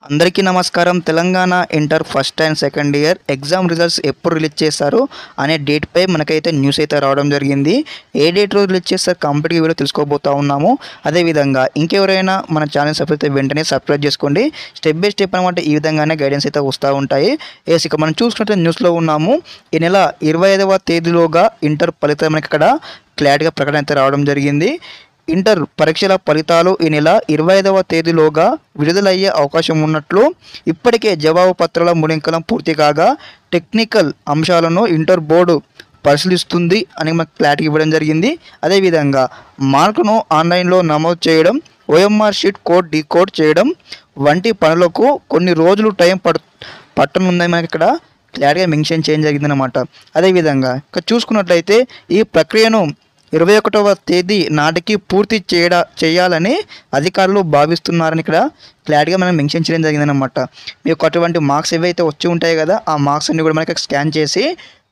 అందరికీ నమస్కారం. Telangana inter first and second year exam results ఎప్పుడు రిలీజ్ చేస్తారు అనే డేట్పై మనకైతే న్యూస్ అయితే రావడం జరిగింది. ఏ డేట్ రోజు రిలీజ్ చేస్తారు కంప్లీట్గా వీడియో తెలుసుకోబోతా ఉన్నాము. అదేవిధంగా ఇంకెవరైనా మన ఛానల్ సబ్స్క్రైబ్ అయితే వెంటనే సబ్స్క్రైబ్ చేసుకోండి. స్టెప్ బై స్టెప్ అనమాట ఈ విధంగానే గైడెన్స్ అయితే వస్తూ ఉంటాయి. ఇక మనం చూసుకుంటే న్యూస్లో ఉన్నాము. ఈ నెల 25వ తేదీలోగా ఇంటర్ ఫలితం మనకి ఇక్కడ క్లారిటీగా ప్రకటన అయితే రావడం జరిగింది. ఇంటర్ పరీక్షల ఫలితాలు ఈ నెల 25వ తేదీలోగా విడుదలయ్యే అవకాశం ఉన్నట్లు ఇప్పటికే జవాబు పత్రాల మూల్యాంకనం పూర్తి కాగా టెక్నికల్ అంశాలను ఇంటర్ బోర్డు పరిశీలిస్తుంది అని మనకు క్లారిటీ ఇవ్వడం జరిగింది. అదేవిధంగా మార్కును ఆన్లైన్లో నమోదు చేయడం, ఓఎంఆర్ షీట్ కోడ్ డీకోడ్ చేయడం వంటి పనులకు కొన్ని రోజులు టైం పట్టనుందని మనకి ఇక్కడ క్లారిటీగా మెన్షన్ చేయడం జరిగిందనమాట. అదేవిధంగా ఇక్కడ చూసుకున్నట్లయితే ఈ ప్రక్రియను 21వ తేదీ నాటికి పూర్తి చేయాలని అధికారులు భావిస్తున్నారని ఇక్కడ క్లారిటీగా మనం మెన్షన్ చేయడం జరిగిందనమాట. మీకు అటువంటి మార్క్స్ ఏవైతే వచ్చి ఉంటాయి కదా, ఆ మార్క్స్ అన్ని కూడా మనకి స్కాన్ చేసి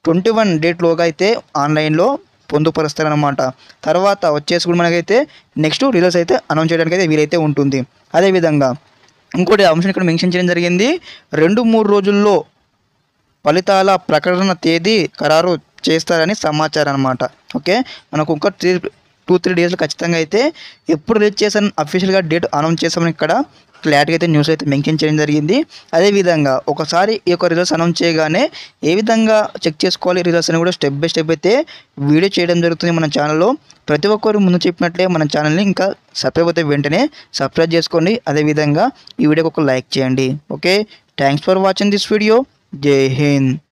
21 డేట్లోగా అయితే ఆన్లైన్లో పొందుపరుస్తారనమాట. తర్వాత వచ్చేసి కూడా మనకైతే నెక్స్ట్ రిజల్ట్స్ అయితే అనౌన్స్ చేయడానికి అయితే వీలైతే ఉంటుంది. అదేవిధంగా ఇంకోటి అంశం ఇక్కడ మెన్షన్ చేయడం జరిగింది. 2-3 రోజుల్లో ఫలితాల ప్రకటన తేదీ ఖరారు చేస్తారని సమాచారం అనమాట. ఓకే, మనకు ఇంకా 2-3 డేస్లో ఖచ్చితంగా అయితే ఎప్పుడు రిలీజ్ చేశారని అఫీషియల్గా డేట్ అనౌన్స్ చేస్తామని ఇక్కడ క్లారిటీ అయితే న్యూస్ అయితే మెన్షన్ చేయడం జరిగింది. అదేవిధంగా ఒకసారి ఈ యొక్క రిజల్ట్స్ అనౌన్స్ చేయగానే ఏ విధంగా చెక్ చేసుకోవాలి రిజల్ట్స్ అని కూడా స్టెప్ బై స్టెప్ అయితే వీడియో చేయడం జరుగుతుంది మన ఛానల్లో. ప్రతి ఒక్కరు ముందు చెప్పినట్లే మన ఛానల్ని ఇంకా సబ్స్క్రైబ్ అయితే వెంటనే సబ్స్క్రైబ్ చేసుకోండి. అదేవిధంగా ఈ వీడియోకి ఒక లైక్ చేయండి. Okay, thanks for watching this video. జై హింద్.